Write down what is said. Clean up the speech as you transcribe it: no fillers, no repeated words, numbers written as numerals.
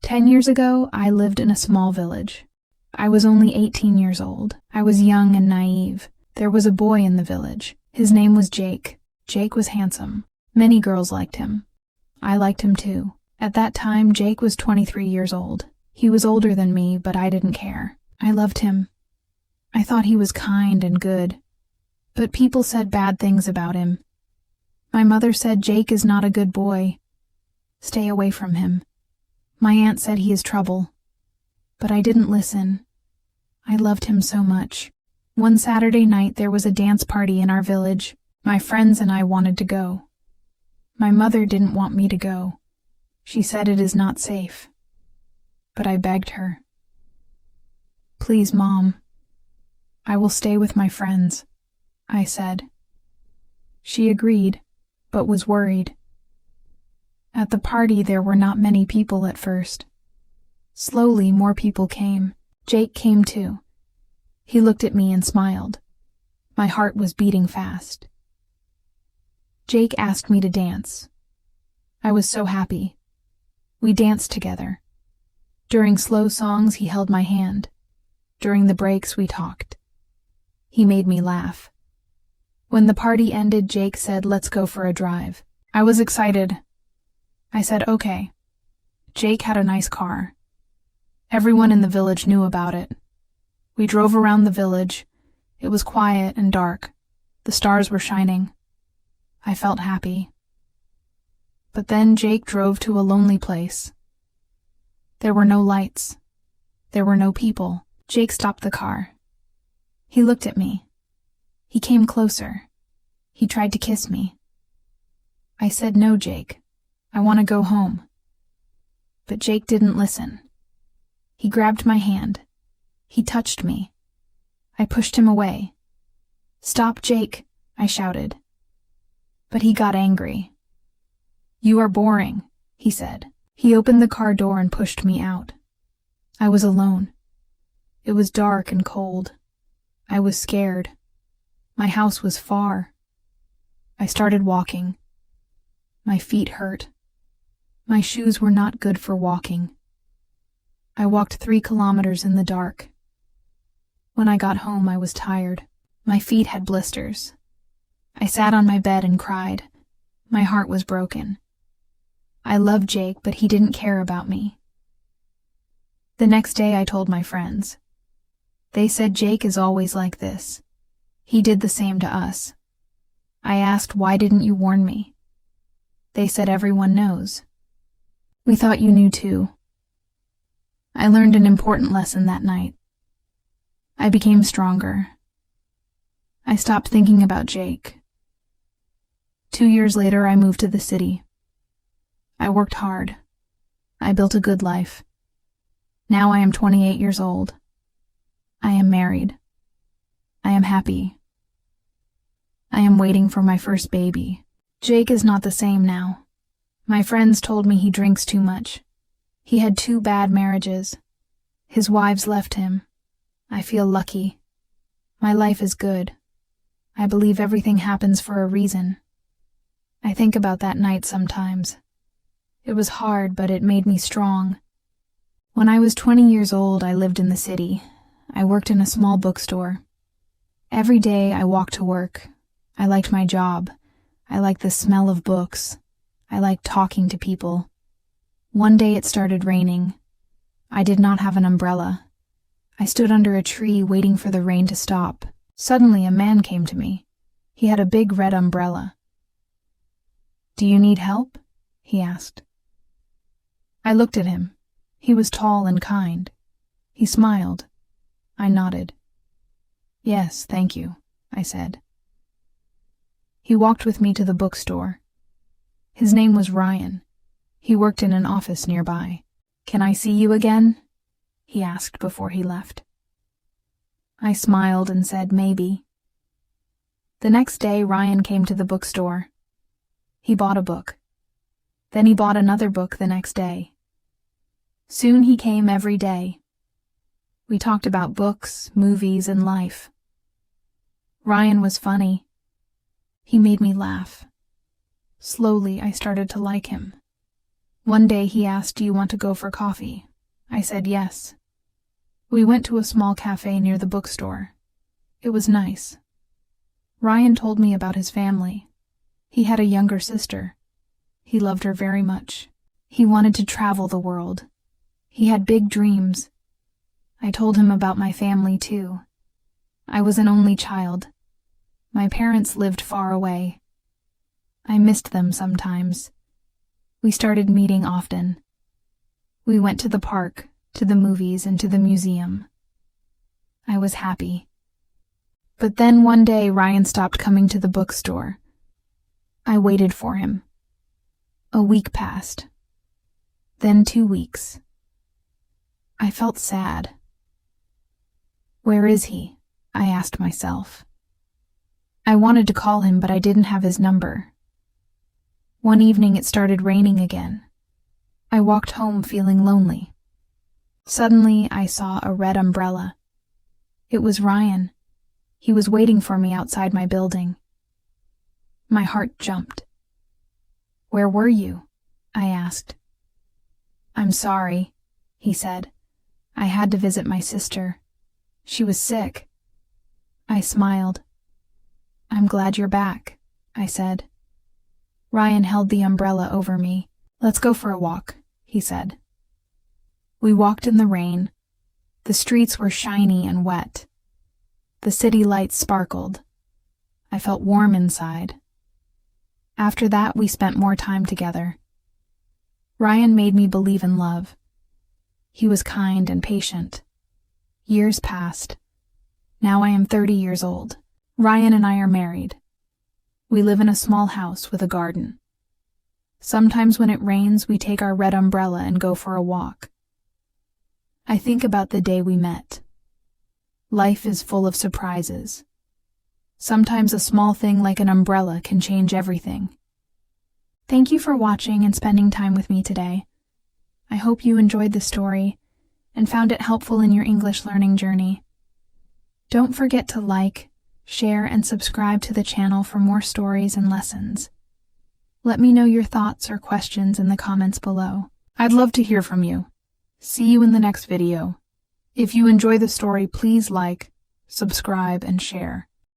10 years ago, I lived in a small village. I was only 18 years old. I was young and naive. There was a boy in the village. His name was Jake. Jake was handsome. Many girls liked him. I liked him too. At that time, Jake was 23 years old. He was older than me, but I didn't care. I loved him. I thought he was kind and good. But people said bad things about him. My mother said Jake is not a good boy. Stay away from him. My aunt said he is trouble. But I didn't listen. I loved him so much. One Saturday night there was a dance party in our village. My friends and I wanted to go. My mother didn't want me to go. She said it is not safe. But I begged her. "Please, Mom. I will stay with my friends," I said. She agreed, but was worried. At the party there were not many people at first. Slowly more people came. Jake came too. He looked at me and smiled. My heart was beating fast. Jake asked me to dance. I was so happy. We danced together. During slow songs he held my hand. During the breaks we talked. He made me laugh. When the party ended, Jake said, "Let's go for a drive." I was excited. I said, "Okay." Jake had a nice car. Everyone in the village knew about it. We drove around the village. It was quiet and dark. The stars were shining. I felt happy. But then Jake drove to a lonely place. There were no lights. There were no people. Jake stopped the car. He looked at me. He came closer. He tried to kiss me. I said, "No, Jake. I want to go home." But Jake didn't listen. He grabbed my hand. He touched me. I pushed him away. "Stop, Jake," I shouted. But he got angry. "You are boring," he said. He opened the car door and pushed me out. I was alone. It was dark and cold. I was scared. My house was far. I started walking. My feet hurt. My shoes were not good for walking. I walked 3 kilometers in the dark. When I got home, I was tired. My feet had blisters. I sat on my bed and cried. My heart was broken. I loved Jake, but he didn't care about me. The next day I told my friends. They said Jake is always like this. He did the same to us. I asked, "Why didn't you warn me?" They said everyone knows. We thought you knew too. I learned an important lesson that night. I became stronger. I stopped thinking about Jake. 2 years later, I moved to the city. I worked hard. I built a good life. Now I am 28 years old. I am married. I am happy. I am waiting for my first baby. Jake is not the same now. My friends told me he drinks too much. He had 2 bad marriages. His wives left him. I feel lucky. My life is good. I believe everything happens for a reason. I think about that night sometimes. It was hard, but it made me strong. When I was 20 years old, I lived in the city. I worked in a small bookstore. Every day I walked to work. I liked my job. I liked the smell of books. I liked talking to people. One day it started raining. I did not have an umbrella. I stood under a tree waiting for the rain to stop. Suddenly a man came to me. He had a big red umbrella. "Do you need help?" he asked. I looked at him. He was tall and kind. He smiled. I nodded. "Yes, thank you," I said. He walked with me to the bookstore. His name was Ryan. He worked in an office nearby. "Can I see you again?" he asked before he left. I smiled and said maybe. The next day, Ryan came to the bookstore. He bought a book. Then he bought another book the next day. Soon he came every day. We talked about books, movies, and life. Ryan was funny. He made me laugh. Slowly, I started to like him. One day he asked, "Do you want to go for coffee?" I said yes. We went to a small cafe near the bookstore. It was nice. Ryan told me about his family. He had a younger sister. He loved her very much. He wanted to travel the world. He had big dreams. I told him about my family too. I was an only child. My parents lived far away. I missed them sometimes. We started meeting often. We went to the park, to the movies, and to the museum. I was happy. But then one day Ryan stopped coming to the bookstore. I waited for him. A week passed. Then 2 weeks. I felt sad. Where is he? I asked myself. I wanted to call him, but I didn't have his number. One evening it started raining again. I walked home feeling lonely. Suddenly I saw a red umbrella. It was Ryan. He was waiting for me outside my building. My heart jumped. "Where were you?" I asked. "I'm sorry," he said. "I had to visit my sister. She was sick." I smiled. "I'm glad you're back," I said. Ryan held the umbrella over me. "Let's go for a walk," he said. We walked in the rain. The streets were shiny and wet. The city lights sparkled. I felt warm inside. After that, we spent more time together. Ryan made me believe in love. He was kind and patient. Years passed. Now I am 30 years old. Ryan and I are married. We live in a small house with a garden. Sometimes when it rains, we take our red umbrella and go for a walk. I think about the day we met. Life is full of surprises. Sometimes a small thing like an umbrella can change everything. Thank you for watching and spending time with me today. I hope you enjoyed the story and found it helpful in your English learning journey. Don't forget to like, share, and subscribe to the channel for more stories and lessons. Let me know your thoughts or questions in the comments below. I'd love to hear from you. See you in the next video. If you enjoy the story, please like, subscribe, and share.